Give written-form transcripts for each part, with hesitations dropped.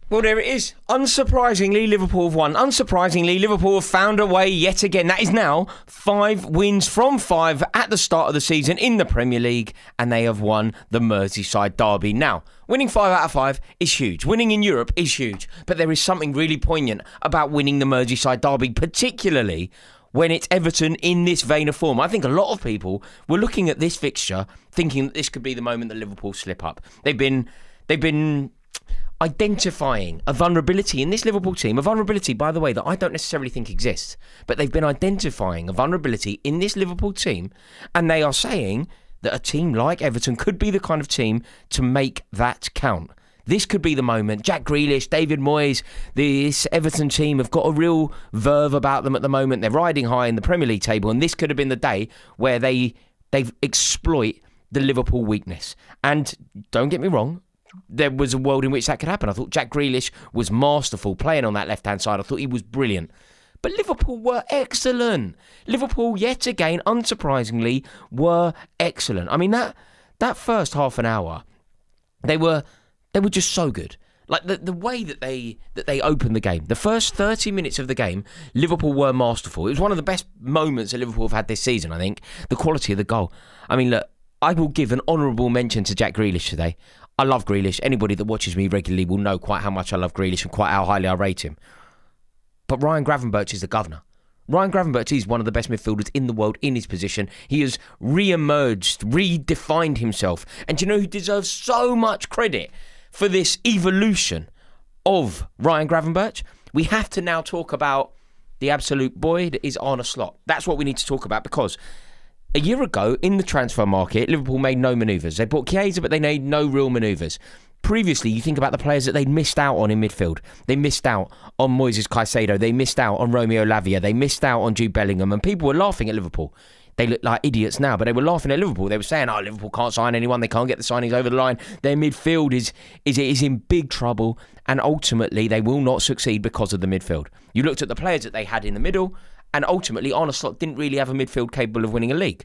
Well, there it is. Unsurprisingly, Liverpool have won. Unsurprisingly, Liverpool have found a way yet again. That is now 5 wins from 5 at the start of the season in the Premier League, and they have won the Merseyside derby. Now, winning 5 out of 5 is huge. Winning in Europe is huge. But there is something really poignant about winning the Merseyside derby, particularly when it's Everton in this vein of form. I think a lot of people were looking at this fixture thinking that this could be the moment that Liverpool slip up. They've been identifying a vulnerability in this Liverpool team, a vulnerability, by the way, that I don't necessarily think exists, but they've been identifying a vulnerability in this Liverpool team, and they are saying that a team like Everton could be the kind of team to make that count. This could be the moment. Jack Grealish, David Moyes, this Everton team have got a real verve about them at the moment. They're riding high in the Premier League table, and this could have been the day where they exploit the Liverpool weakness. And don't get me wrong, there was a world in which that could happen. I thought Jack Grealish was masterful playing on that left-hand side. I thought he was brilliant. But Liverpool were excellent. Liverpool, yet again, unsurprisingly, were excellent. I mean, that first half an hour, they were just so good. Like the way that they opened the game. The first 30 minutes of the game, Liverpool were masterful. It was one of the best moments that Liverpool have had this season, I think. The quality of the goal. I mean, look, I will give an honourable mention to Jack Grealish today. I love Grealish. Anybody that watches me regularly will know quite how much I love Grealish and quite how highly I rate him. But Ryan Gravenberch is the governor. Ryan Gravenberch is one of the best midfielders in the world in his position. He has re-emerged, redefined himself. And do you know who deserves so much credit for this evolution of Ryan Gravenberch? We have to now talk about the absolute boy that is Arne Slot. That's what we need to talk about, because a year ago, in the transfer market, Liverpool made no manoeuvres. They bought Chiesa, but they made no real manoeuvres. Previously, you think about the players that they'd missed out on in midfield. They missed out on Moises Caicedo. They missed out on Romeo Lavia. They missed out on Jude Bellingham. And people were laughing at Liverpool. They look like idiots now, but they were laughing at Liverpool. They were saying, oh, Liverpool can't sign anyone. They can't get the signings over the line. Their midfield is in big trouble. And ultimately, they will not succeed because of the midfield. You looked at the players that they had in the middle, and ultimately, Arne Slot didn't really have a midfield capable of winning a league.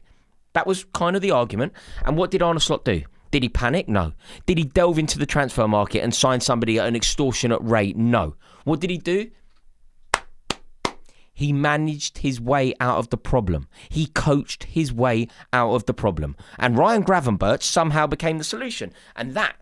That was kind of the argument. And what did Arne Slot do? Did he panic? No. Did he delve into the transfer market and sign somebody at an extortionate rate? No. What did he do? He managed his way out of the problem. He coached his way out of the problem. And Ryan Gravenberch somehow became the solution. And that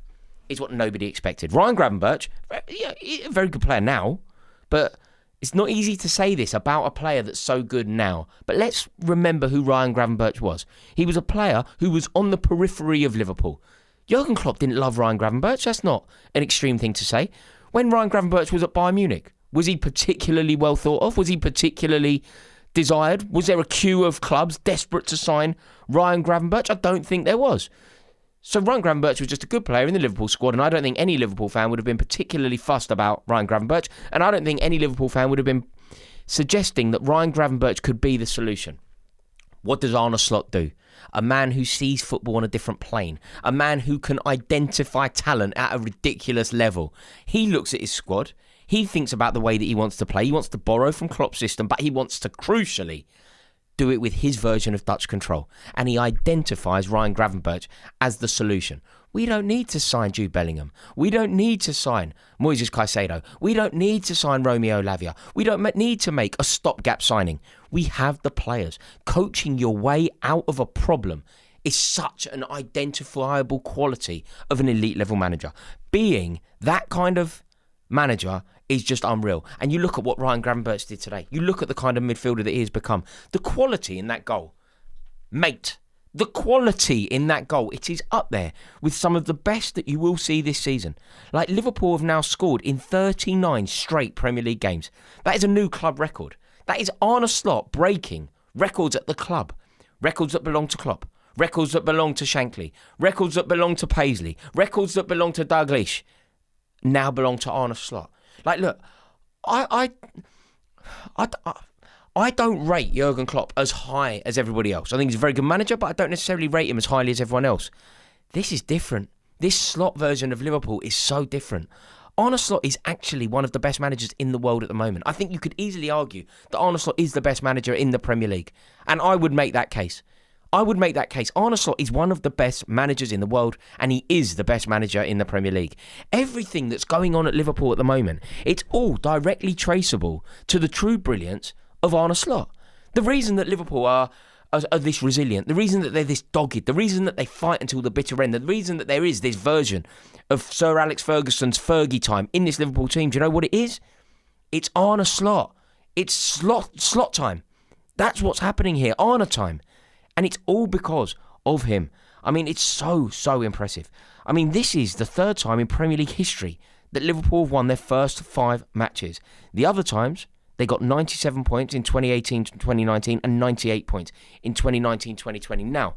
is what nobody expected. Ryan Gravenberch, a very good player now, but it's not easy to say this about a player that's so good now. But let's remember who Ryan Gravenberch was. He was a player who was on the periphery of Liverpool. Jurgen Klopp didn't love Ryan Gravenberch. That's not an extreme thing to say. When Ryan Gravenberch was at Bayern Munich, was he particularly well thought of? Was he particularly desired? Was there a queue of clubs desperate to sign Ryan Gravenberch? I don't think there was. So Ryan Gravenberch was just a good player in the Liverpool squad, and I don't think any Liverpool fan would have been particularly fussed about Ryan Gravenberch, and I don't think any Liverpool fan would have been suggesting that Ryan Gravenberch could be the solution. What does Arne Slot do? A man who sees football on a different plane. A man who can identify talent at a ridiculous level. He looks at his squad. He thinks about the way that he wants to play. He wants to borrow from Klopp's system, but he wants to, crucially, do it with his version of Dutch control. And he identifies Ryan Gravenberch as the solution. We don't need to sign Jude Bellingham. We don't need to sign Moises Caicedo. We don't need to sign Romeo Lavia. We don't need to make a stopgap signing. We have the players. Coaching your way out of a problem is such an identifiable quality of an elite level manager. Being that kind of manager is just unreal. And you look at what Ryan Gravenberch did today. You look at the kind of midfielder that he has become. The quality in that goal. Mate, the quality in that goal, it is up there with some of the best that you will see this season. Like, Liverpool have now scored in 39 straight Premier League games. That is a new club record. That is Arne Slot breaking records at the club. Records that belong to Klopp. Records that belong to Shankly. Records that belong to Paisley. Records that belong to Dalglish. Now belong to Arne Slot. Like, look, I don't rate Jurgen Klopp as high as everybody else. I think he's a very good manager, but I don't necessarily rate him as highly as everyone else. This is different. This Slot version of Liverpool is so different. Arne Slot is actually one of the best managers in the world at the moment. I think you could easily argue that Arne Slot is the best manager in the Premier League. And I would make that case. I would make that case. Arne Slot is one of the best managers in the world, and he is the best manager in the Premier League. Everything that's going on at Liverpool at the moment, it's all directly traceable to the true brilliance of Arne Slot. The reason that Liverpool are this resilient, the reason that they're this dogged, the reason that they fight until the bitter end, the reason that there is this version of Sir Alex Ferguson's Fergie time in this Liverpool team, do you know what it is? It's Arne Slot. It's slot time. That's what's happening here, Arne time. And it's all because of him. I mean, it's so impressive. I mean, this is the third time in Premier League history that Liverpool have won their first 5 matches. The other times, they got 97 points in 2018-2019 and 98 points in 2019-2020. Now,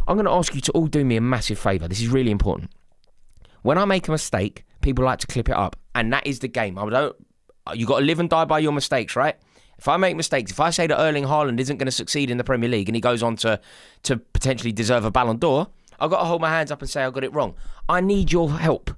I'm going to ask you to all do me a massive favour. This is really important. When I make a mistake, people like to clip it up. And that is the game. You got to live and die by your mistakes, right? If I make mistakes, if I say that Erling Haaland isn't going to succeed in the Premier League and he goes on to potentially deserve a Ballon d'Or, I've got to hold my hands up and say I got it wrong. I need your help.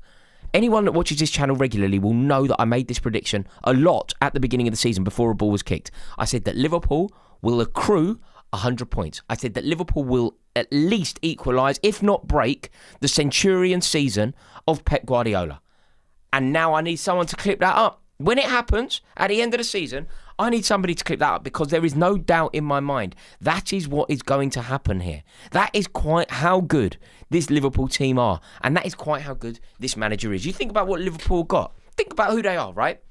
Anyone that watches this channel regularly will know that I made this prediction a lot at the beginning of the season before a ball was kicked. I said that Liverpool will accrue 100 points. I said that Liverpool will at least equalise, if not break, the Centurion season of Pep Guardiola. And now I need someone to clip that up. When it happens, at the end of the season, I need somebody to clip that up because there is no doubt in my mind that is what is going to happen here. That is quite how good this Liverpool team are. And that is quite how good this manager is. You think about what Liverpool got. Think about who they are, right?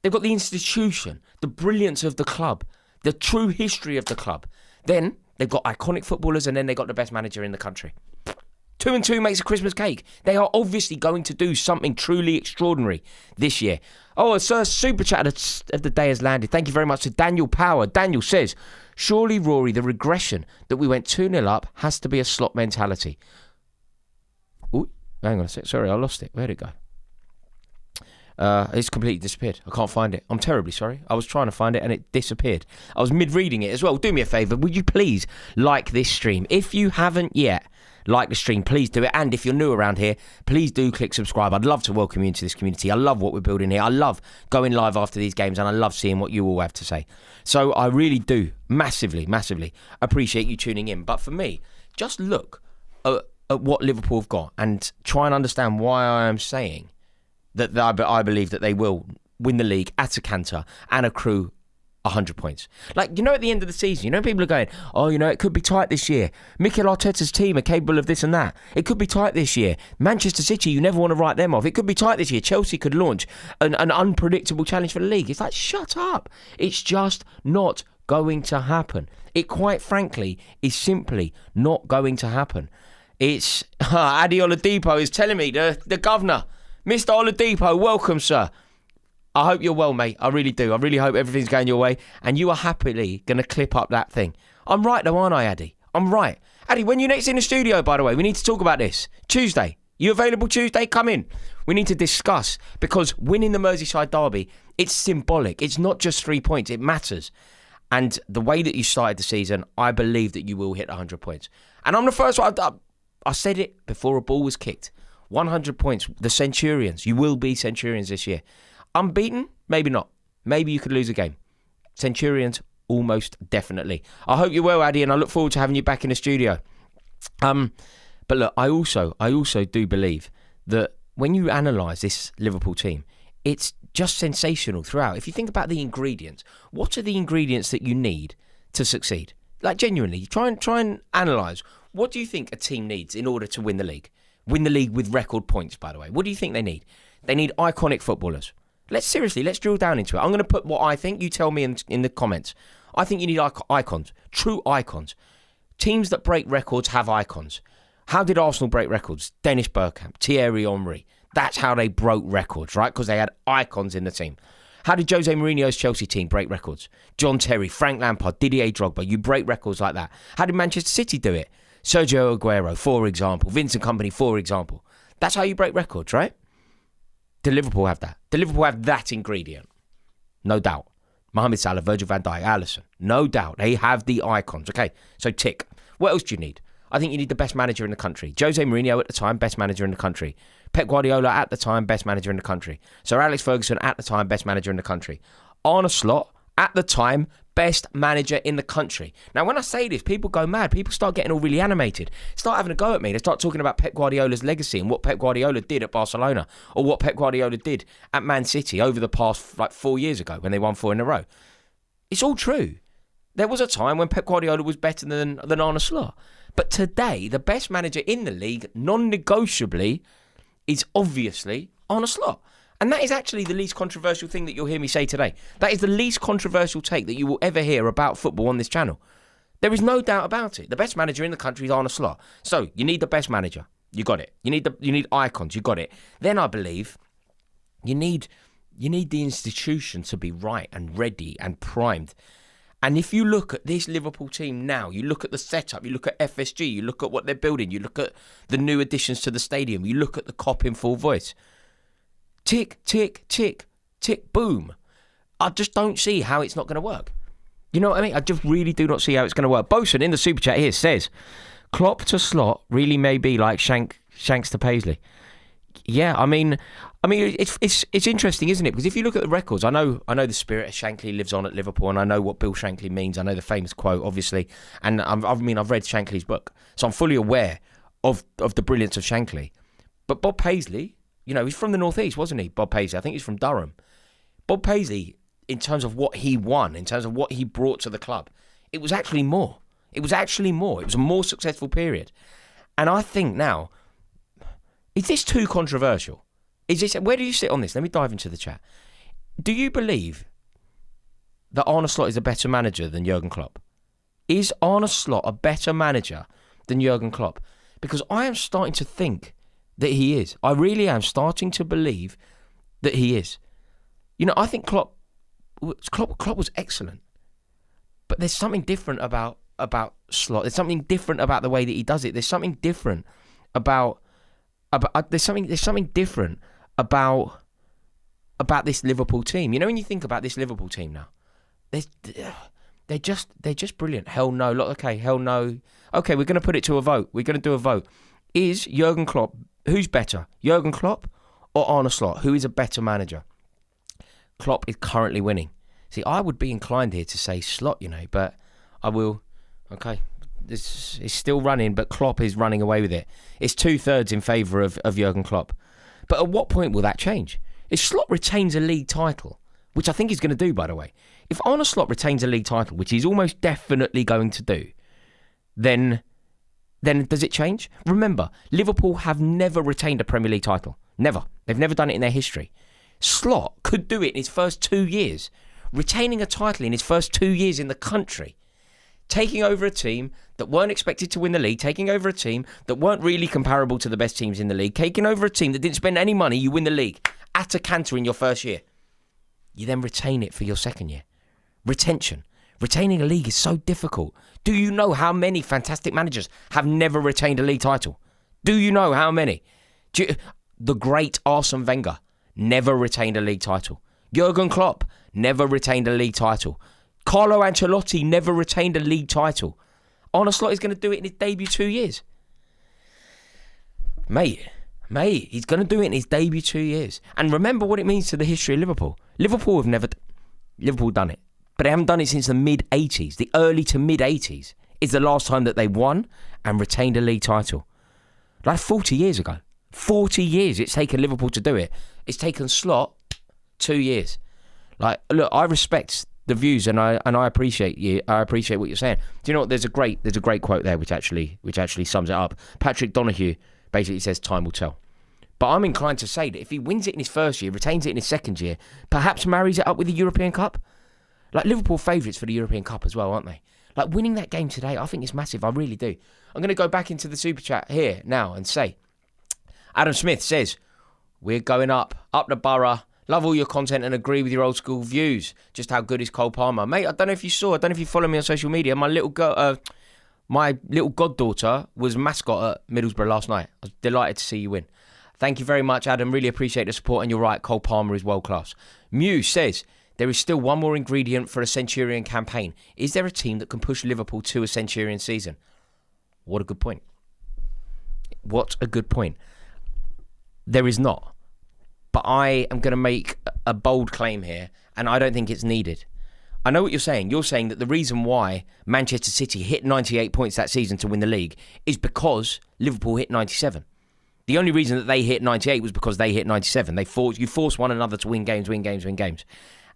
They've got the institution, the brilliance of the club, the true history of the club. Then they've got iconic footballers and then they've got the best manager in the country. 2 and 2 makes a Christmas cake. They are obviously going to do something truly extraordinary this year. Oh, sir, super chat of the day has landed. Thank you very much to Daniel Power. Daniel says, surely, Rory, the regression that we went 2-0 up has to be a slot mentality. Ooh, hang on a sec. Sorry, I lost it. Where'd it go? It's completely disappeared. I can't find it. I'm terribly sorry. I was trying to find it and it disappeared. I was mid-reading it as well. Do me a favour. Would you please like this stream? If you haven't yet, like the stream, please do it. And if you're new around here, please do click subscribe. I'd love to welcome you into this community. I love what we're building here. I love going live after these games and I love seeing what you all have to say. So I really do massively appreciate you tuning in. But for me, just look at what Liverpool have got and try and understand why I am saying that I believe that they will win the league at a canter and accrue 100 points. Like, at the end of the season, people are going, oh, it could be tight this year. Mikel Arteta's team are capable of this and that. It could be tight this year. Manchester City, you never want to write them off. It could be tight this year. Chelsea could launch an unpredictable challenge for the league. It's like, shut up. It's just not going to happen. It quite frankly is simply not going to happen. It's Adi Oladipo is telling me, the governor, Mr. Oladipo, welcome, sir. I hope you're well, mate. I really do. I really hope everything's going your way and you are happily going to clip up that thing. I'm right though, aren't I, Addy? I'm right. Addy, when you're next in the studio, by the way, we need to talk about this. Tuesday. You available Tuesday? Come in. We need to discuss because winning the Merseyside derby, it's symbolic. It's not just 3 points. It matters. And the way that you started the season, I believe that you will hit 100 points. And I'm the first one. I said it before a ball was kicked. 100 points. The Centurions. You will be Centurions this year. Unbeaten? Maybe not. Maybe you could lose a game. Centurions, almost definitely. I hope you're well, Addy, and I look forward to having you back in the studio. But look, I also do believe that when you analyse this Liverpool team, it's just sensational throughout. If you think about the ingredients, what are the ingredients that you need to succeed? Like genuinely, try and analyse. What do you think a team needs in order to win the league? Win the league with record points, by the way. What do you think they need? They need iconic footballers. Let's drill down into it. I'm going to put what I think. You tell me in the comments. I think you need icons, true icons. Teams that break records have icons. How did Arsenal break records? Dennis Bergkamp, Thierry Henry. That's how they broke records, right? Because they had icons in the team. How did Jose Mourinho's Chelsea team break records? John Terry, Frank Lampard, Didier Drogba. You break records like that. How did Manchester City do it? Sergio Aguero, for example. Vincent Kompany, for example. That's how you break records, right? Do Liverpool have that? Do Liverpool have that ingredient? No doubt. Mohamed Salah, Virgil van Dijk, Alisson. No doubt. They have the icons. Okay, so tick. What else do you need? I think you need the best manager in the country. Jose Mourinho at the time, best manager in the country. Pep Guardiola at the time, best manager in the country. Sir Alex Ferguson at the time, best manager in the country. Arne Slot at the time, best manager in the country. Now, when I say this, people go mad. People start getting all really animated. Start having a go at me. They start talking about Pep Guardiola's legacy and what Pep Guardiola did at Barcelona or what Pep Guardiola did at Man City over the past 4 years ago when they won 4 in a row. It's all true. There was a time when Pep Guardiola was better than Arne Slot. But today, the best manager in the league, non-negotiably, is obviously Arne Slot. And that is actually the least controversial thing that you'll hear me say today. That is the least controversial take that you will ever hear about football on this channel. There is no doubt about it. The best manager in the country is Arne Slot. So, you need the best manager. You got it. You need icons. You got it. Then I believe you need the institution to be right and ready and primed. And if you look at this Liverpool team now, you look at the setup, you look at FSG, you look at what they're building, you look at the new additions to the stadium, you look at the Kop in full voice. Tick, tick, tick, tick, boom. I just don't see how it's not going to work. You know what I mean? I just really do not see how it's going to work. Bosun in the super chat here says, Klopp to Slot really may be like Shanks to Paisley. Yeah, I mean, it's interesting, isn't it? Because if you look at the records, I know the spirit of Shankly lives on at Liverpool, and I know what Bill Shankly means. I know the famous quote, obviously, and I've read Shankly's book, so I'm fully aware of the brilliance of Shankly. But Bob Paisley, he's from the northeast, wasn't he? Bob Paisley, I think he's from Durham. Bob Paisley, in terms of what he won, in terms of what he brought to the club, it was actually more. It was a more successful period, and I think now. Is this too controversial? Where do you sit on this? Let me dive into the chat. Do you believe that Arne Slot is a better manager than Jurgen Klopp? Is Arne Slot a better manager than Jurgen Klopp? Because I am starting to think that he is. I really am starting to believe that he is. I think Klopp was excellent. But there's something different about Slot. There's something different about the way that he does it. There's something different about there's something different about this Liverpool team. When you think about this Liverpool team now, they're just brilliant. Hell no. Okay, hell no. Okay, we're going to put it to a vote. We're going to do a vote. Is Jurgen Klopp, who's better, Jurgen Klopp or Arne Slot? Who is a better manager? Klopp is currently winning. See, I would be inclined here to say Slot, but I will. Okay. This is still running, but Klopp is running away with it. It's 2/3 in favour of Jurgen Klopp. But at what point will that change? If Slot retains a league title, which I think he's going to do, by the way, if Arne Slot retains a league title, which he's almost definitely going to do, then does it change? Remember, Liverpool have never retained a Premier League title. Never. They've never done it in their history. Slot could do it in his first 2 years. Retaining a title in his first 2 years in the country. Taking over a team that weren't expected to win the league, taking over a team that weren't really comparable to the best teams in the league, taking over a team that didn't spend any money, you win the league at a canter in your first year. You then retain it for your second year. Retention. Retaining a league is so difficult. Do you know how many fantastic managers have never retained a league title? Do you know how many? The great Arsene Wenger never retained a league title. Jurgen Klopp never retained a league title. Carlo Ancelotti never retained a league title. Arne Slot is going to do it in his debut 2 years. Mate, he's going to do it in his debut 2 years. And remember what it means to the history of Liverpool. Liverpool done it. But they haven't done it since the mid-80s. The early to mid-80s is the last time that they won and retained a league title. Like 40 years ago. 40 years it's taken Liverpool to do it. It's taken Slot 2 years. Look, I respect the views, and I appreciate you. I appreciate what you're saying. Do you know what? There's a great quote there which actually sums it up. Patrick Donahue basically says time will tell. But I'm inclined to say that if he wins it in his first year, retains it in his second year, perhaps marries it up with the European Cup. Like Liverpool favourites for the European Cup as well, aren't they? Like winning that game today, I think it's massive. I really do. I'm going to go back into the super chat here now and say, Adam Smith says, we're going up the borough. Love all your content and agree with your old school views. Just how good is Cole Palmer? Mate, I don't know if you saw, I don't know if you follow me on social media. My little goddaughter was mascot at Middlesbrough last night. I was delighted to see you win. Thank you very much, Adam. Really appreciate the support. And you're right, Cole Palmer is world class. Mew says, there is still one more ingredient for a Centurion campaign. Is there a team that can push Liverpool to a Centurion season? What a good point. What a good point. There is not. But I am going to make a bold claim here, and I don't think it's needed. I know what you're saying. You're saying that the reason why Manchester City hit 98 points that season to win the league is because Liverpool hit 97. The only reason that they hit 98 was because they hit 97. You force one another to win games.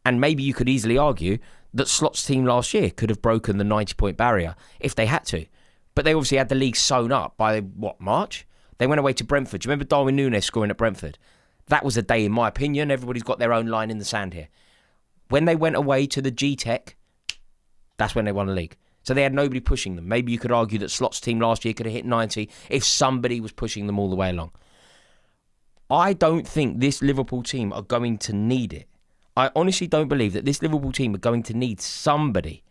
And maybe you could easily argue that Slot's team last year could have broken the 90-point barrier if they had to. But they obviously had the league sewn up by, March? They went away to Brentford. Do you remember Darwin Núñez scoring at Brentford? That was a day, in my opinion. Everybody's got their own line in the sand here. When they went away to the G-Tech, that's when they won the league. So they had nobody pushing them. Maybe you could argue that Slot's team last year could have hit 90 if somebody was pushing them all the way along. I don't think this Liverpool team are going to need it. I honestly don't believe that this Liverpool team are going to need somebody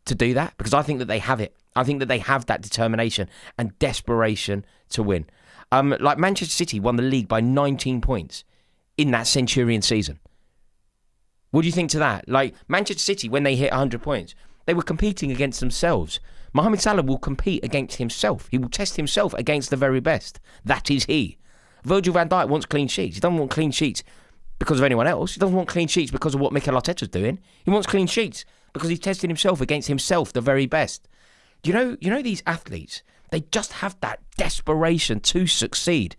to do that, because I think that they have it. I think that they have that determination and desperation to win. Like Manchester City won the league by 19 points in that Centurion season. What do you think to that? Like, Manchester City, when they hit 100 points, they were competing against themselves. Mohamed Salah will compete against himself. He will test himself against the very best. That is he. Virgil van Dijk wants clean sheets. He doesn't want clean sheets because of anyone else. He doesn't want clean sheets because of what Mikel Arteta's doing. He wants clean sheets because he's testing himself against himself, the very best. Do you know these athletes? They just have that desperation to succeed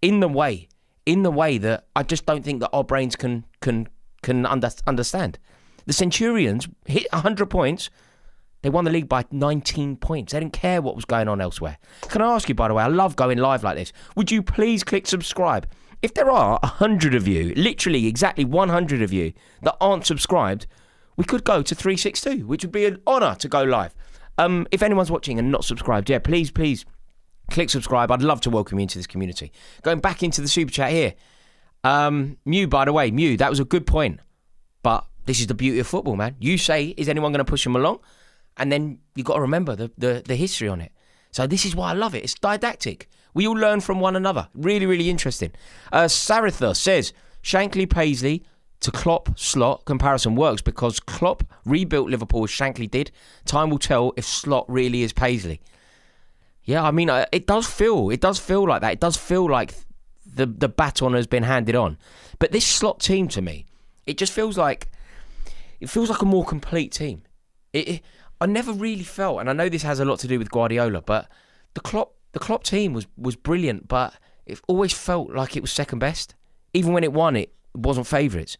in the way that I just don't think that our brains can understand. The Centurions hit 100 points. They won the league by 19 points. They didn't care what was going on elsewhere. Can I ask you, by the way, I love going live like this. Would you please click subscribe? If there are 100 of you, literally exactly 100 of you, that aren't subscribed, we could go to 362, which would be an honour to go live. If anyone's watching and not subscribed, please click subscribe. I'd love to welcome you into this community. Going back into the super chat here. Mew, by the way, Mew, that was a good point. But this is the beauty of football, man. You say, is anyone going to push them along? And then you've got to remember the history on it. So this is why I love it. It's didactic. We all learn from one another. Really, really interesting. Saritha says, Shankly Paisley to Klopp Slot comparison works because Klopp rebuilt Liverpool as Shankly did. Time will tell if Slot really is Paisley. Yeah, I mean, it does feel like that. It does feel like the baton has been handed on. But this Slot team, to me, it just feels like a more complete team. I never really felt, and I know this has a lot to do with Guardiola, but the Klopp team was brilliant, but it always felt like it was second best. Even when it won, it wasn't favourites.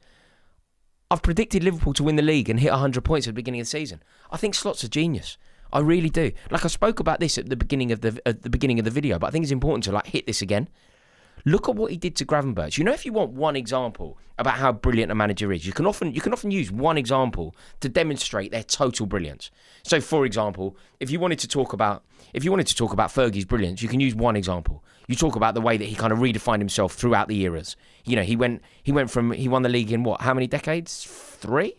I've predicted Liverpool to win the league and hit 100 points at the beginning of the season. I think Slot's a genius. I really do. Like, I spoke about this at the beginning of the video, but I think it's important to hit this again. Look at what he did to Gravenberch. You know, if you want one example about how brilliant a manager is, you can often use one example to demonstrate their total brilliance. So, for example, if you wanted to talk about Fergie's brilliance, you can use one example. You talk about the way that he kind of redefined himself throughout the eras. You know, he won the league in how many decades? 3?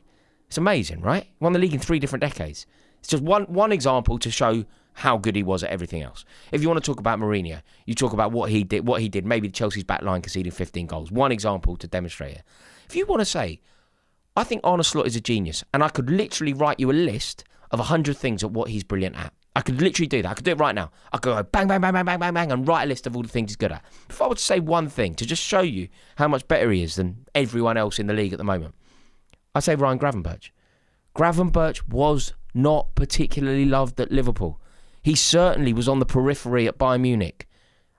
It's amazing, right? He won the league in 3 different decades. It's just one example to show how good he was at everything else. If you want to talk about Mourinho, you talk about what he did, maybe Chelsea's back line conceding 15 goals. One example to demonstrate it. If you want to say, I think Arne Slot is a genius, and I could literally write you a list of 100 things at what he's brilliant at. I could literally do that. I could do it right now. I could go bang, bang, bang, bang, bang, bang, bang, and write a list of all the things he's good at. If I were to say one thing to just show you how much better he is than everyone else in the league at the moment, I'd say Ryan Gravenberch. Gravenberch was not particularly loved at Liverpool. He certainly was on the periphery at Bayern Munich.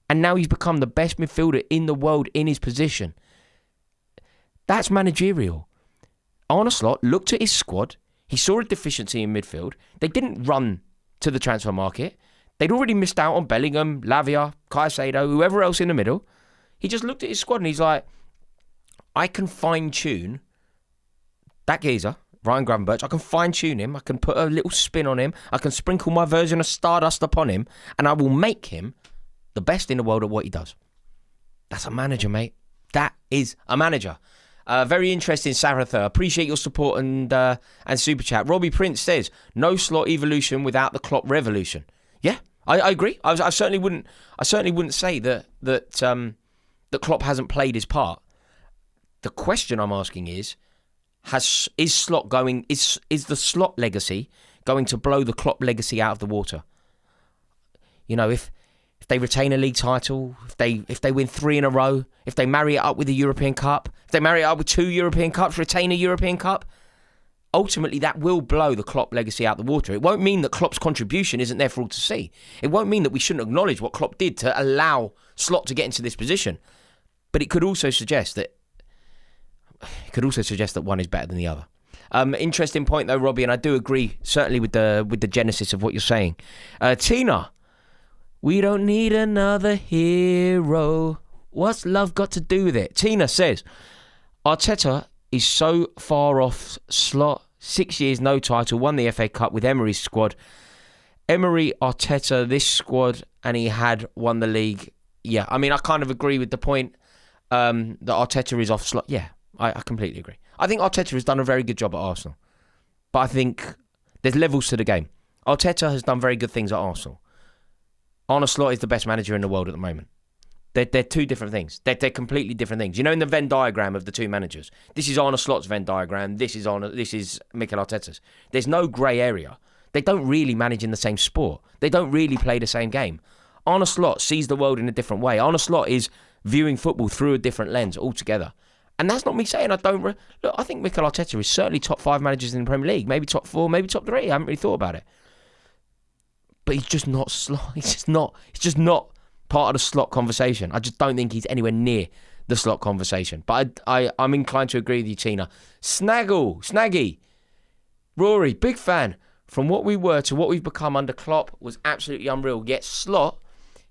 And now he's become the best midfielder in the world in his position. That's managerial. Arne Slot looked at his squad. He saw a deficiency in midfield. They didn't run to the transfer market. They'd already missed out on Bellingham, Lavia, Caicedo, whoever else in the middle. He just looked at his squad and he's like, I can fine-tune that geezer, Ryan Gravenberch. I can fine-tune him. I can put a little spin on him. I can sprinkle my version of Stardust upon him, and I will make him the best in the world at what he does. That's a manager, mate. That is a manager. Very interesting, Saratha. Appreciate your support and super chat. Robbie Prince says, no Slot evolution without the Klopp revolution. Yeah, I agree. I certainly wouldn't say that Klopp hasn't played his part. The question I'm asking is the Slot legacy going to blow the Klopp legacy out of the water? You know, if they retain a league title, if they win 3 in a row, if they marry it up with the European Cup, if they marry it up with 2 European Cups, retain a European Cup, ultimately that will blow the Klopp legacy out the water. It won't mean that Klopp's contribution isn't there for all to see. It won't mean that we shouldn't acknowledge what Klopp did to allow Slot to get into this position. But it could also suggest that one is better than the other. Interesting point though, Robbie, and I do agree certainly with the genesis of what you're saying. Tina, we don't need another hero. What's love got to do with it? Tina says, Arteta is so far off Slot. 6 years, no title, won the FA Cup with Emery's squad. Emery, Arteta, this squad, and he had won the league. Yeah, I mean, I kind of agree with the point that Arteta is off Slot. Yeah, I completely agree. I think Arteta has done a very good job at Arsenal. But I think there's levels to the game. Arteta has done very good things at Arsenal. Arne Slot is the best manager in the world at the moment. They're two different things. They're completely different things. You know, in the Venn diagram of the two managers, this is Arne Slot's Venn diagram. This is Mikel Arteta's. There's no grey area. They don't really manage in the same sport. They don't really play the same game. Arne Slot sees the world in a different way. Arne Slot is viewing football through a different lens altogether. And that's not me saying I don't... Look, I think Mikel Arteta is certainly top 5 managers in the Premier League. Maybe top 4, maybe top 3. I haven't really thought about it. But he's just not Slot. He's just not part of the Slot conversation. I just don't think he's anywhere near the Slot conversation. But I'm inclined to agree with you, Tina. Snaggy. Rory, big fan. From what we were to what we've become under Klopp was absolutely unreal. Yet Slot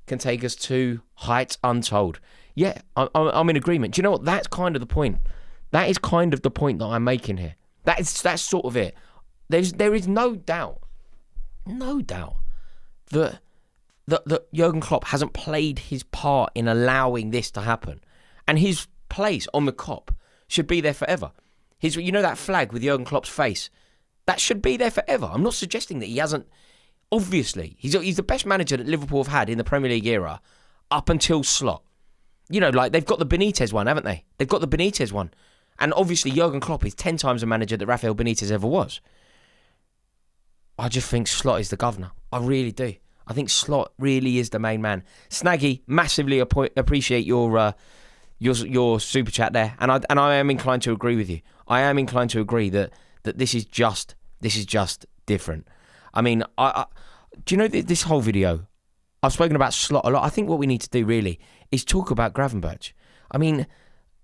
can take us to heights untold. Yeah, I'm in agreement. Do you know what? That's kind of the point. That is kind of the point that I'm making here. That's sort of it. There is no doubt that Jurgen Klopp hasn't played his part in allowing this to happen. And his place on the Kop should be there forever. You know that flag with Jurgen Klopp's face? That should be there forever. I'm not suggesting that he hasn't. Obviously, he's the best manager that Liverpool have had in the Premier League era up until Slot. You know, like they've got the Benitez one, haven't they? They've got the Benitez one. And obviously Jurgen Klopp is 10 times the manager that Rafael Benitez ever was. I just think Slot is the governor. I really do. I think Slot really is the main man. Snaggy, massively appreciate your super chat there, and I am inclined to agree with you. I am inclined to agree that this is just different. I mean, do you know this whole video? I've spoken about Slot a lot. I think what we need to do really is talk about Gravenberch. I mean,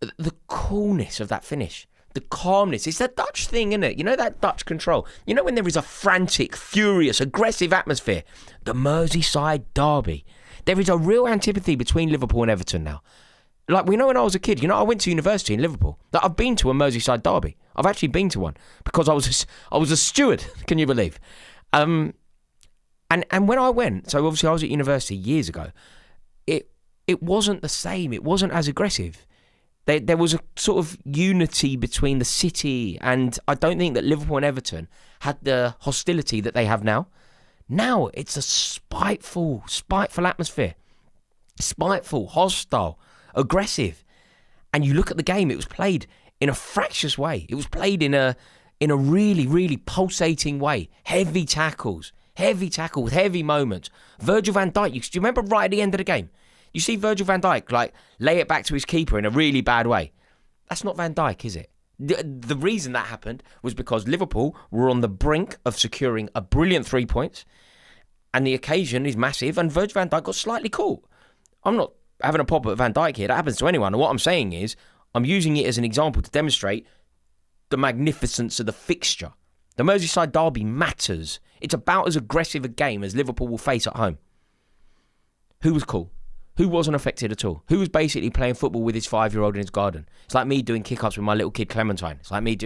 the coolness of that finish. The calmness. It's that Dutch thing, isn't it? You know that Dutch control? You know when there is a frantic, furious, aggressive atmosphere? The Merseyside derby. There is a real antipathy between Liverpool and Everton now. Like, we know when I was a kid, I went to university in Liverpool. Like, I've been to a Merseyside derby. I've actually been to one because I was a steward, can you believe? And when I went, so obviously I was at university years ago, it wasn't the same. It wasn't as aggressive. There was a sort of unity between the city, and I don't think that Liverpool and Everton had the hostility that they have now. Now it's a spiteful atmosphere. Spiteful, hostile, aggressive. And you look at the game, it was played in a fractious way. It was played in a really, really pulsating way. Heavy tackles, heavy moments. Virgil van Dijk, do you remember right at the end of the game? You see Virgil van Dijk, like, lay it back to his keeper in a really bad way. That's not Van Dijk, is it? The reason that happened was because Liverpool were on the brink of securing a brilliant 3 points, and the occasion is massive, and Virgil van Dijk got slightly caught. I'm not having a pop at Van Dijk here. That happens to anyone. And what I'm saying is, I'm using it as an example to demonstrate the magnificence of the fixture. The Merseyside derby matters. It's about as aggressive a game as Liverpool will face at home. Who was cool? Who wasn't affected at all? Who was basically playing football with his 5-year-old in his garden? It's like me doing kick-ups with my little kid Clementine. It's like me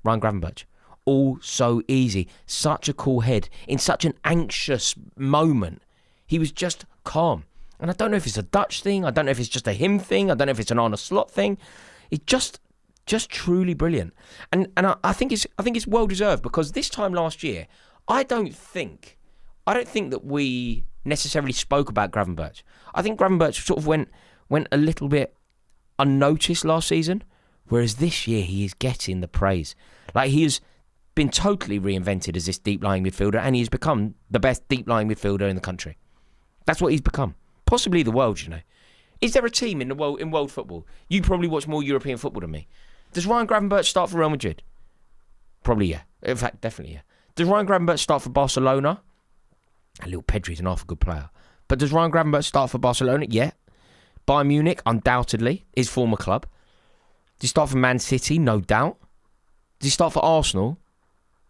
Ryan Gravenberch. All so easy. Such a cool head. In such an anxious moment. He was just calm. And I don't know if it's a Dutch thing. I don't know if it's just a him thing. I don't know if it's an Arne Slot thing. It's just truly brilliant. And I think it's well deserved, because this time last year, I don't think that we necessarily spoke about Gravenberch. I think Gravenberch sort of went a little bit unnoticed last season, whereas this year he is getting the praise. Like, he has been totally reinvented as this deep-lying midfielder, and he has become the best deep-lying midfielder in the country. That's what he's become. Possibly the world, Is there a team in world football? You probably watch more European football than me. Does Ryan Gravenberch start for Real Madrid? Probably, yeah. In fact, definitely, yeah. Does Ryan Gravenberch start for Barcelona? A little Pedri's an half a good player. But does Ryan Gravenberch start for Barcelona? Yeah. Bayern Munich, undoubtedly, his former club. Does he start for Man City? No doubt. Does he start for Arsenal?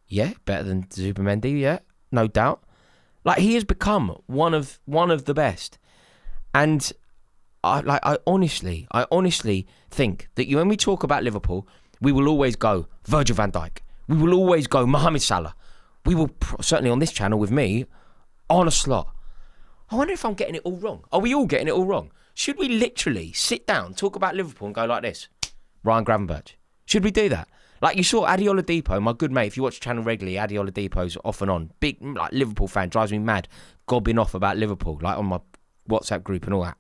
Yeah, better than Zubimendi, yeah, no doubt. Like, he has become one of the best. And I honestly think that when we talk about Liverpool, we will always go Virgil van Dijk. We will always go Mohamed Salah. We will, certainly on this channel with me, Arne Slot. I wonder if I'm getting it all wrong. Are we all getting it all wrong? Should we literally sit down, talk about Liverpool and go like this? Ryan Gravenberch. Should we do that? Like, you saw Adi Oladipo, my good mate, if you watch the channel regularly, Adi Oladipo's off and on. Big, like, Liverpool fan, drives me mad, gobbing off about Liverpool, like on my WhatsApp group and all that.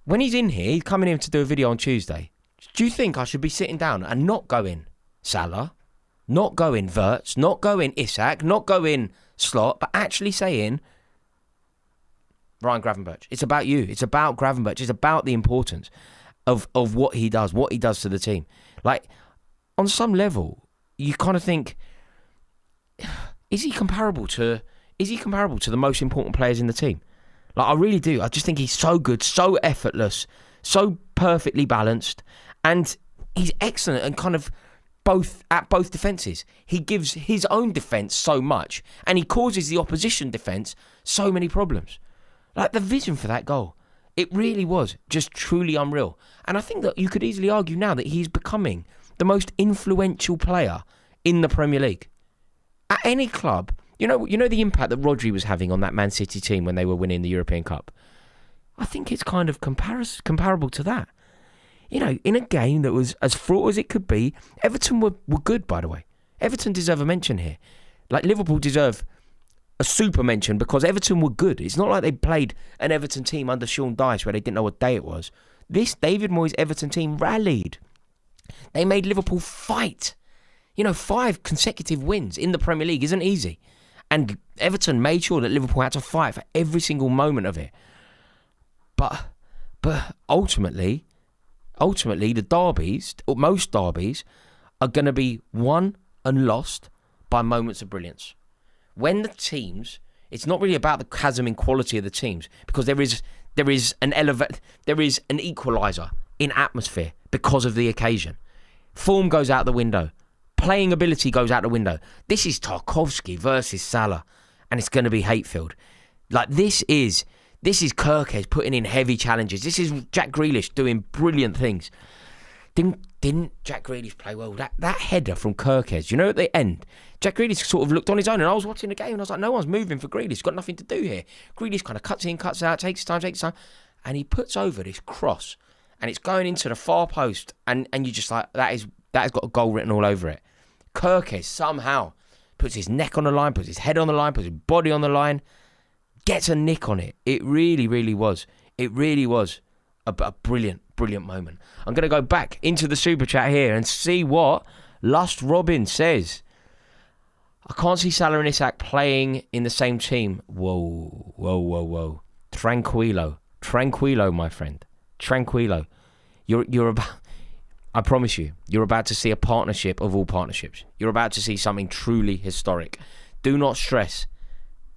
When he's in here, he's coming in to do a video on Tuesday. Do you think I should be sitting down and not going Salah, not going Wirtz, not going Isak, not going Slot, but actually saying Ryan Gravenberch? It's about you. It's about Gravenberch. It's about the importance of what he does to the team. Like, on some level, you kind of think, is he comparable to the most important players in the team? Like, I really do. I just think he's so good, so effortless, so perfectly balanced, and he's excellent and kind of both defences. He gives his own defence so much, and he causes the opposition defence so many problems. Like, the vision for that goal, it really was just truly unreal. And I think that you could easily argue now that he's becoming the most influential player in the Premier League. At any club, you know the impact that Rory was having on that Man City team when they were winning the European Cup. I think it's kind of comparable to that. You know, in a game that was as fraught as it could be, Everton were good, by the way. Everton deserve a mention here. Like, Liverpool deserve a super mention because Everton were good. It's not like they played an Everton team under Sean Dyche where they didn't know what day it was. This David Moyes Everton team rallied. They made Liverpool fight. 5 consecutive wins in the Premier League isn't easy. And Everton made sure that Liverpool had to fight for every single moment of it. But ultimately, the derbies, or most derbies, are going to be won and lost by moments of brilliance. When the teams, it's not really about the chasm in quality of the teams, because there is an equaliser in atmosphere because of the occasion. Form goes out the window. Playing ability goes out the window. This is Tarkowski versus Salah, and it's going to be hate-filled. Like, this is Kirkes putting in heavy challenges. This is Jack Grealish doing brilliant things. Didn't Jack Grealish play well? That header from Kirkes, at the end, Jack Grealish sort of looked on his own, and I was watching the game, and I was like, no one's moving for Grealish. He's got nothing to do here. Grealish kind of cuts in, cuts out, takes time, and he puts over this cross, and it's going into the far post, and you're just like, that has got a goal written all over it. Kirkes somehow puts his neck on the line, puts his head on the line, puts his body on the line, gets a nick on it. It really, really was. It really was a brilliant, brilliant moment. I'm going to go back into the super chat here and see what Lust Robin says. I can't see Salah and Isak playing in the same team. Whoa. Tranquilo, my friend. Tranquilo. You're about... I promise you, you're about to see a partnership of all partnerships. You're about to see something truly historic. Do not stress.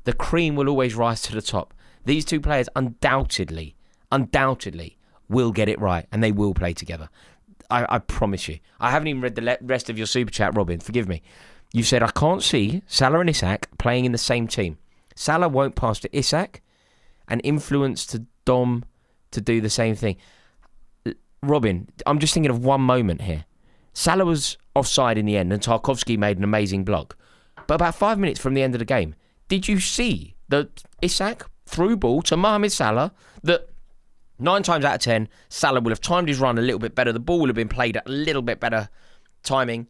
The cream will always rise to the top. These two players undoubtedly will get it right, and they will play together. I promise you. I haven't even read the rest of your super chat, Robin. Forgive me. You said, I can't see Salah and Isak playing in the same team. Salah won't pass to Isak and influence to Dom to do the same thing. Robin, I'm just thinking of one moment here. Salah was offside in the end and Tarkowski made an amazing block. But about 5 minutes from the end of the game, did you see the Isak through ball to Mohamed Salah that 9 times out of 10, Salah will have timed his run a little bit better. The ball will have been played at a little bit better timing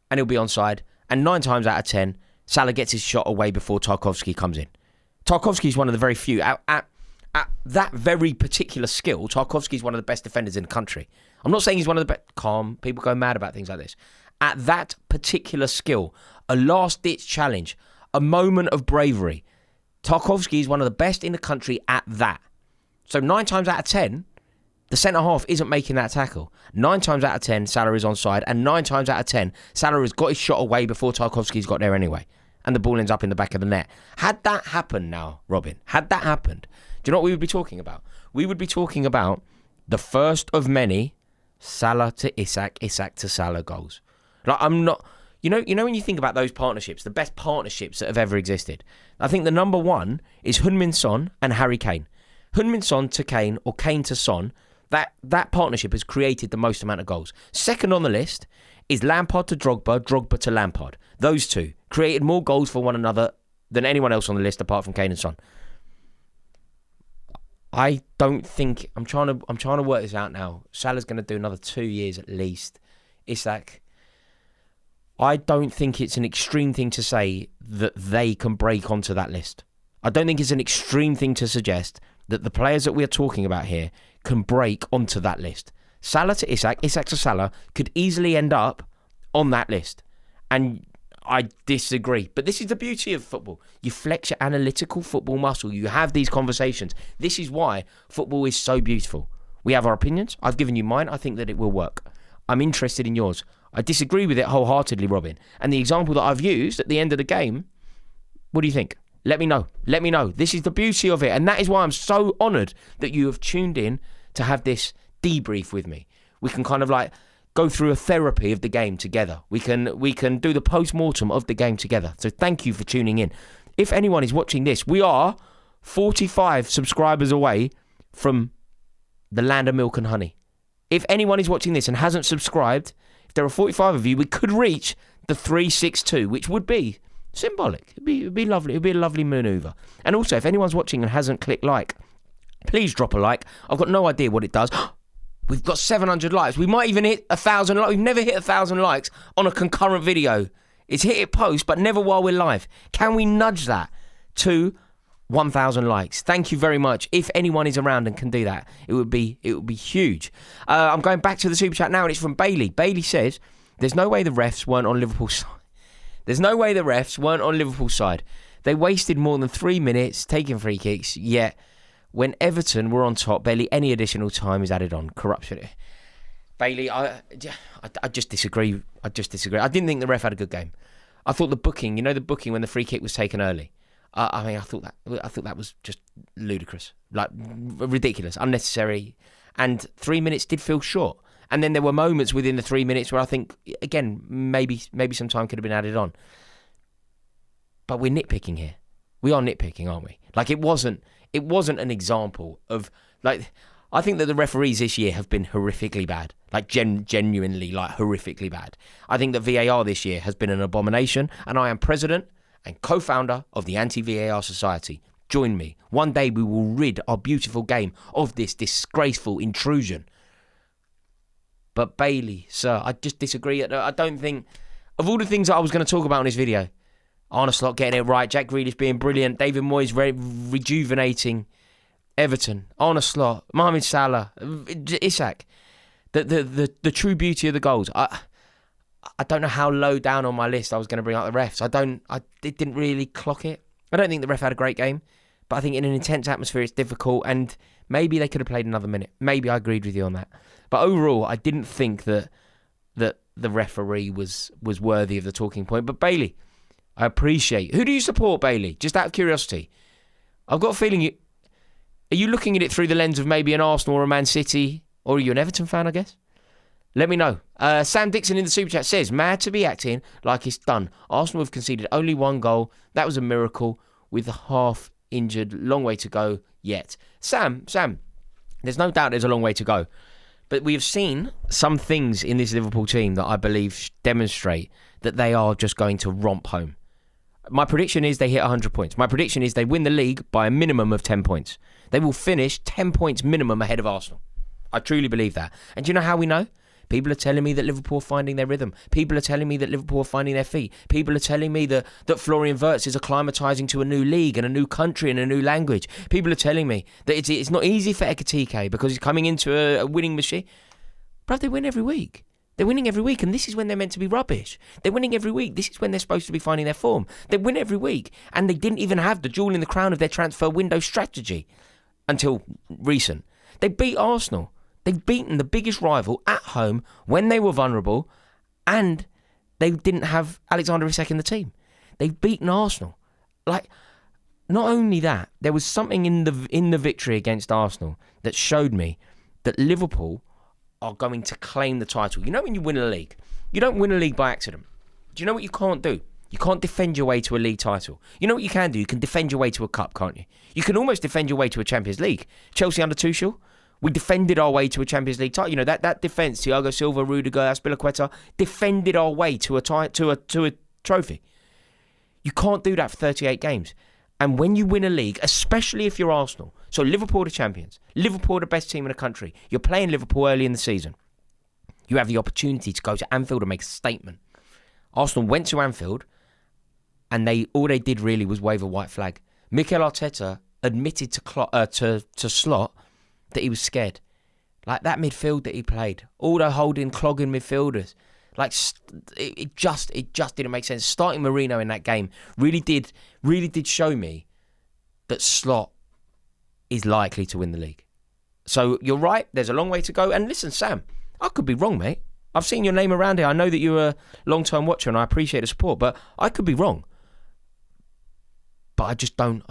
and he'll be onside. And 9 times out of 10, Salah gets his shot away before Tarkowski comes in. Tarkowski is one of the very few. At that very particular skill, Tarkowski is one of the best defenders in the country. I'm not saying he's one of the best. Calm. People go mad about things like this. At that particular skill, a last-ditch challenge, a moment of bravery, Tarkowski is one of the best in the country at that. So 9 times out of 10, The centre-half isn't making that tackle. 9 times out of 10, Salah is onside, and 9 times out of 10, Salah has got his shot away before Tarkowski's got there anyway. And the ball ends up in the back of the net. Had that happened now, Robin, had that happened, do you know what we would be talking about? We would be talking about the first of many Salah to Isak, Isak to Salah goals. Like, I'm not... You know when you think about those partnerships, the best partnerships that have ever existed, I think the number one is Heung-min Son and Harry Kane. Heung-min Son to Kane or Kane to Son, that partnership has created the most amount of goals. Second on the list is Lampard to Drogba, Drogba to Lampard. Those two created more goals for one another than anyone else on the list apart from Kane and Son. I don't think... I'm trying to work this out now. Salah's going to do another 2 years at least. Isak... I don't think it's an extreme thing to say that they can break onto that list. I don't think it's an extreme thing to suggest that the players that we're talking about here can break onto that list. Salah to Isak, Isak to Salah could easily end up on that list. And I disagree. But this is the beauty of football. You flex your analytical football muscle. You have these conversations. This is why football is so beautiful. We have our opinions. I've given you mine. I think that it will work. I'm interested in yours. I disagree with it wholeheartedly, Robin. And the example that I've used at the end of the game, what do you think? Let me know. Let me know. This is the beauty of it. And that is why I'm so honoured that you have tuned in to have this debrief with me. We can kind of like go through a therapy of the game together. We can do the post-mortem of the game together. So thank you for tuning in. If anyone is watching this, we are 45 subscribers away from the land of milk and honey. If anyone is watching this and hasn't subscribed, if there are 45 of you, we could reach the 362, which would be symbolic. It'd be lovely. It'd be a lovely manoeuvre. And also, if anyone's watching and hasn't clicked like, please drop a like. I've got no idea what it does. We've got 700 likes. We might even hit 1,000 likes. We've never hit 1,000 likes on a concurrent video. It's hit it post, but never while we're live. Can we nudge that to 1,000 likes? Thank you very much. If anyone is around and can do that, it would be huge. I'm going back to the super chat now, and it's from Bailey. Bailey says, "There's no way the refs weren't on Liverpool's side. There's no way the refs weren't on Liverpool's side. They wasted more than 3 minutes taking free kicks. Yet when Everton were on top, barely any additional time is added on. Corruption." Bailey, I just disagree. I didn't think the ref had a good game. I thought the booking, the booking when the free kick was taken early. I thought that was just ludicrous, like ridiculous, unnecessary, and 3 minutes did feel short. And then there were moments within the 3 minutes where I think, again, maybe some time could have been added on. But we're nitpicking here. We are nitpicking, aren't we? Like it wasn't an example of like. I think that the referees this year have been horrifically bad, like genuinely like horrifically bad. I think that VAR this year has been an abomination, and I am president and co-founder of the Anti-VAR Society. Join me. One day we will rid our beautiful game of this disgraceful intrusion. But Bailey, sir, I just disagree. I don't think... Of all the things that I was going to talk about in this video, Arne Slot getting it right, Jack Grealish being brilliant, David Moyes rejuvenating Everton, Arne Slot, Mohamed Salah, Isak, the true beauty of the goals. I don't know how low down on my list I was going to bring up the refs. It didn't really clock it. I don't think the ref had a great game, but I think in an intense atmosphere it's difficult, and maybe they could have played another minute. Maybe I agreed with you on that. But overall, I didn't think that the referee was worthy of the talking point. But Bailey, I appreciate... Who do you support, Bailey? Just out of curiosity. I've got a feeling are you looking at it through the lens of maybe an Arsenal or a Man City? Or are you an Everton fan, I guess? Let me know. Sam Dixon in the super chat says, "Mad to be acting like it's done. Arsenal have conceded only 1 goal. That was a miracle with the half injured. Long way to go yet." Sam, there's no doubt there's a long way to go. But we have seen some things in this Liverpool team that I believe demonstrate that they are just going to romp home. My prediction is they hit 100 points. My prediction is they win the league by a minimum of 10 points. They will finish 10 points minimum ahead of Arsenal. I truly believe that. And do you know how we know? People are telling me that Liverpool are finding their rhythm. People are telling me that Liverpool are finding their feet. People are telling me that Florian Wirtz is acclimatising to a new league and a new country and a new language. People are telling me that it's not easy for Ekitike because he's coming into a winning machine. Bruv, they win every week. They're winning every week, and this is when they're meant to be rubbish. They're winning every week. This is when they're supposed to be finding their form. They win every week, and they didn't even have the jewel in the crown of their transfer window strategy until recent. They beat Arsenal. They've beaten the biggest rival at home when they were vulnerable, and they didn't have Alexander Isak in the team. They've beaten Arsenal. Like, not only that, there was something in the victory against Arsenal that showed me that Liverpool are going to claim the title. You know when you win a league, you don't win a league by accident. Do you know what you can't do? You can't defend your way to a league title. You know what you can do? You can defend your way to a cup, can't you? You can almost defend your way to a Champions League. Chelsea under Tuchel, we defended our way to a Champions League title. You know, that defence, Thiago Silva, Rudiger, Azpilicueta, defended our way to a trophy. You can't do that for 38 games. And when you win a league, especially if you're Arsenal, so Liverpool are the champions, Liverpool are the best team in the country, you're playing Liverpool early in the season, you have the opportunity to go to Anfield and make a statement. Arsenal went to Anfield, and all they did really was wave a white flag. Mikel Arteta admitted to Slot that he was scared. Like that midfield that he played, all the clogging midfielders. Like it just didn't make sense. Starting Marino in that game really did show me that Slot is likely to win the league. So you're right. There's a long way to go. And listen, Sam, I could be wrong, mate. I've seen your name around here. I know that you're a long-term watcher, and I appreciate the support. But I could be wrong. But I just don't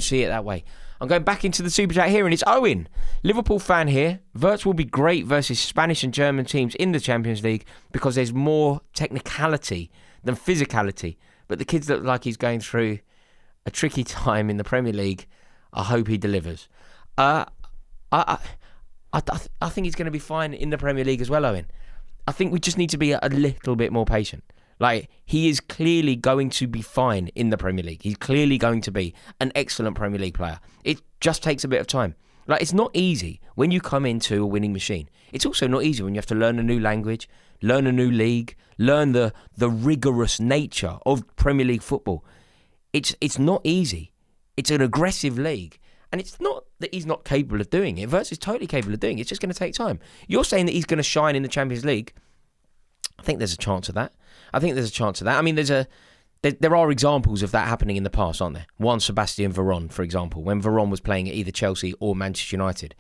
see it that way. I'm going back into the Super Chat here, and it's Owen, Liverpool fan here. Wirtz will be great versus Spanish and German teams in the Champions League because there's more technicality than physicality. But the kids look like he's going through a tricky time in the Premier League. I hope he delivers. I think he's going to be fine in the Premier League as well, Owen. I think we just need to be a little bit more patient. Like, he is clearly going to be fine in the Premier League. He's clearly going to be an excellent Premier League player. It just takes a bit of time. Like, it's not easy when you come into a winning machine. It's also not easy when you have to learn a new language, learn a new league, learn the rigorous nature of Premier League football. It's not easy. It's an aggressive league. And it's not that he's not capable of doing it. Wirtz is totally capable of doing it. It's just going to take time. You're saying that he's going to shine in the Champions League. I think there's a chance of that. I mean, there are examples of that happening in the past, aren't there? One, Sebastian Veron, for example. When Veron was playing at either Chelsea or Manchester United,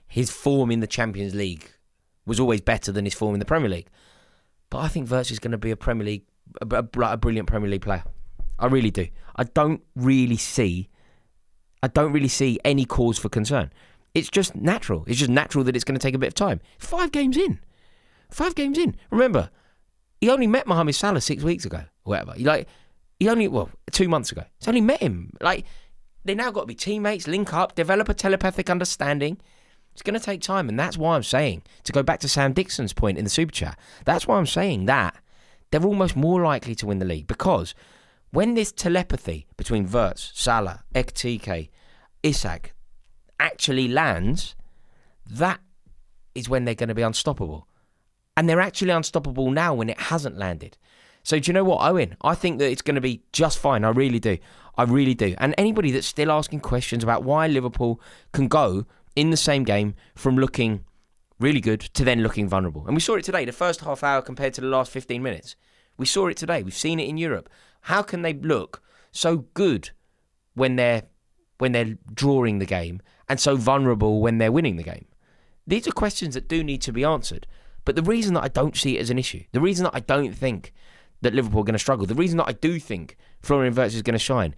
his form in the Champions League was always better than his form in the Premier League. But I think Wirtz is going to be a brilliant Premier League player. I really do. I don't really see any cause for concern. It's just natural. It's just natural that it's going to take a bit of time. 5 games in. Remember, he only met Mohamed Salah 6 weeks ago, or whatever. 2 months ago. He's only met him. Like, they now got to be teammates, link up, develop a telepathic understanding. It's going to take time, and that's why I'm saying, to go back to Sam Dixon's point in the Super Chat, that's why I'm saying that they're almost more likely to win the league, because when this telepathy between Wirtz, Salah, Ekitike, Isak actually lands, that is when they're going to be unstoppable. And they're actually unstoppable now when it hasn't landed. So do you know what, Owen? I think that it's going to be just fine. I really do. And anybody that's still asking questions about why Liverpool can go in the same game from looking really good to then looking vulnerable. And we saw it today, the first half hour compared to the last 15 minutes. We saw it today. We've seen it in Europe. How can they look so good when they're drawing the game and so vulnerable when they're winning the game? These are questions that do need to be answered. But the reason that I don't see it as an issue, the reason that I don't think that Liverpool are going to struggle, the reason that I do think Florian Wirtz is going to shine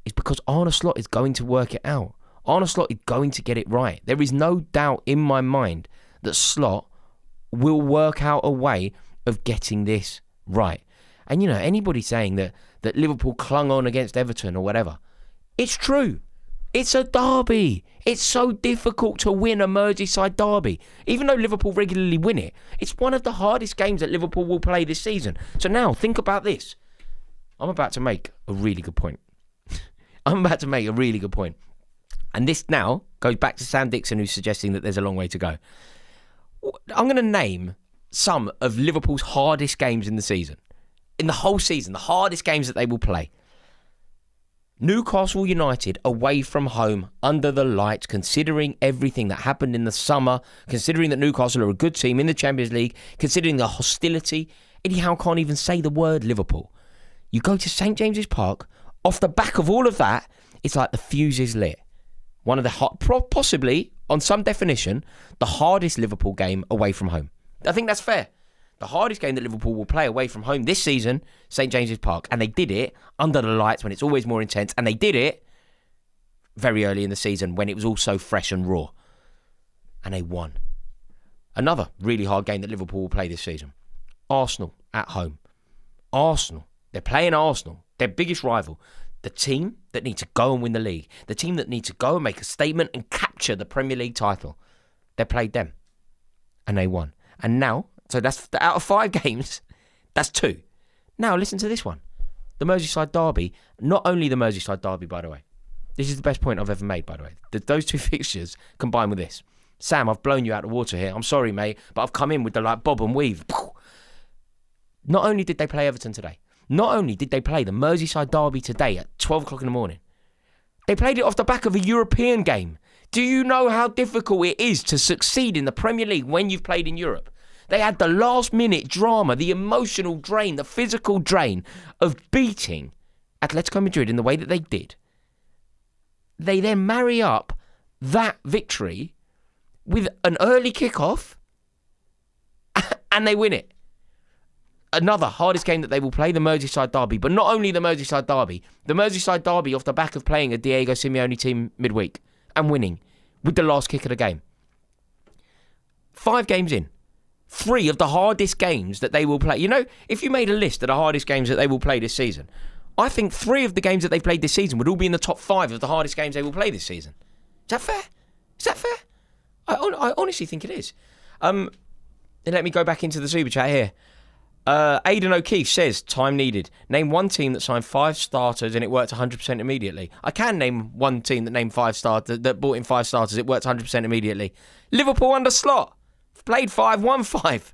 is because Arne Slot is going to work it out. Arne Slot is going to get it right. There is no doubt in my mind that Slot will work out a way of getting this right. And, you know, anybody saying that Liverpool clung on against Everton or whatever, it's true. It's a derby. It's so difficult to win a Merseyside derby. Even though Liverpool regularly win it, it's one of the hardest games that Liverpool will play this season. So now, think about this. I'm about to make a really good point. And this now goes back to Sam Dixon, who's suggesting that there's a long way to go. I'm going to name some of Liverpool's hardest games in the season. In the whole season, the hardest games that they will play. Newcastle United away from home under the lights, considering everything that happened in the summer, considering that Newcastle are a good team in the Champions League, considering the hostility. Eddie Howe can't even say the word Liverpool. You go to St James's Park, off the back of all of that, it's like the fuse is lit. One of the possibly, on some definition, the hardest Liverpool game away from home. I think that's fair. The hardest game that Liverpool will play away from home this season, St James's Park. And they did it under the lights when it's always more intense. And they did it very early in the season when it was all so fresh and raw. And they won. Another really hard game that Liverpool will play this season. Arsenal at home. Arsenal. They're playing Arsenal, their biggest rival. The team that need to go and win the league. The team that need to go and make a statement and capture the Premier League title. They played them. And they won. And now, so that's out of 5 games, that's 2. Now listen to this one. The Merseyside derby. Not only the Merseyside derby, by the way. This is the best point I've ever made, by the way. Those 2 fixtures combined with this. Sam, I've blown you out of the water here. I'm sorry, mate, but I've come in with the bob and weave. Not only did they play Everton today, not only did they play the Merseyside derby today at 12 o'clock in the morning, they played it off the back of a European game. Do you know how difficult it is to succeed in the Premier League when you've played in Europe? They had the last-minute drama, the emotional drain, the physical drain of beating Atletico Madrid in the way that they did. They then marry up that victory with an early kickoff and they win it. Another hardest game that they will play, the Merseyside derby. But not only the Merseyside derby off the back of playing a Diego Simeone team midweek and winning with the last kick of the game. 5 games in. 3 of the hardest games that they will play. You know, if you made a list of the hardest games that they will play this season, I think 3 of the games that they played this season would all be in the top 5 of the hardest games they will play this season. Is that fair? Is that fair? I honestly think it is. Let me go back into the super chat here. Aidan O'Keefe says, time needed. Name one team that signed 5 starters and it worked 100% immediately. I can name one team that named 5 starters, that brought in 5 starters, it worked 100% immediately. Liverpool under Slot. Played 5, won 5.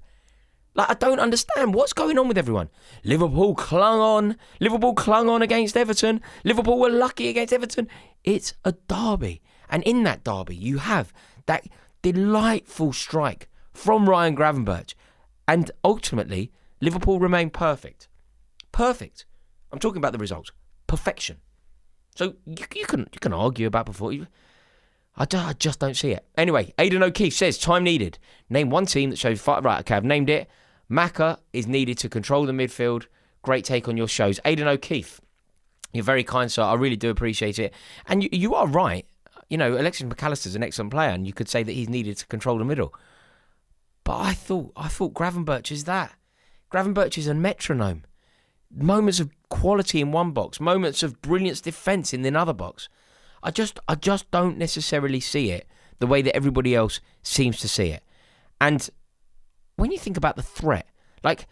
I don't understand what's going on with everyone. Liverpool clung on against Everton. Liverpool were lucky against Everton. It's a derby. And in that derby, you have that delightful strike from Ryan Gravenberch. And ultimately, Liverpool remain perfect. Perfect. I'm talking about the results. Perfection. So you can argue about before. I just don't see it. Anyway, Aidan O'Keefe says, time needed. Name one team that shows 5. Right, okay, I've named it. Maka is needed to control the midfield. Great take on your shows. Aidan O'Keefe, you're very kind, sir. I really do appreciate it. And you are right. You know, Alexis McAllister's an excellent player, and you could say that he's needed to control the middle. But I thought Gravenberch is that. Gravenberch is a metronome. Moments of quality in one box, moments of brilliant defence in another box. I just don't necessarily see it the way that everybody else seems to see it. And when you think about the threat, like,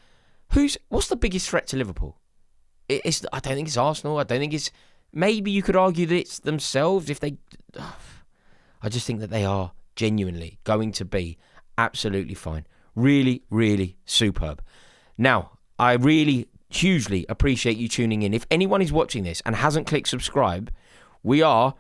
what's the biggest threat to Liverpool? I don't think it's Arsenal. I don't think it's... Maybe you could argue that it's themselves if they... I just think that they are genuinely going to be absolutely fine. Really, really superb. Now, I really hugely appreciate you tuning in. If anyone is watching this and hasn't clicked subscribe, we are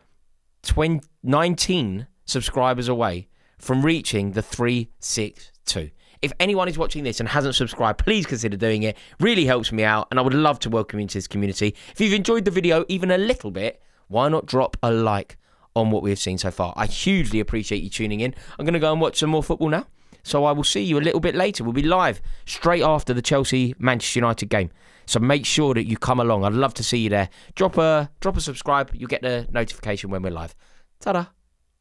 19 subscribers away from reaching the 362. If anyone is watching this and hasn't subscribed, please consider doing it. Really helps me out, and I would love to welcome you into this community. If you've enjoyed the video even a little bit, why not drop a like on what we've seen so far? I hugely appreciate you tuning in. I'm going to go and watch some more football now, so I will see you a little bit later. We'll be live straight after the Chelsea-Manchester United game, so make sure that you come along. I'd love to see you there. Drop a subscribe. You'll get the notification when we're live. Ta-da.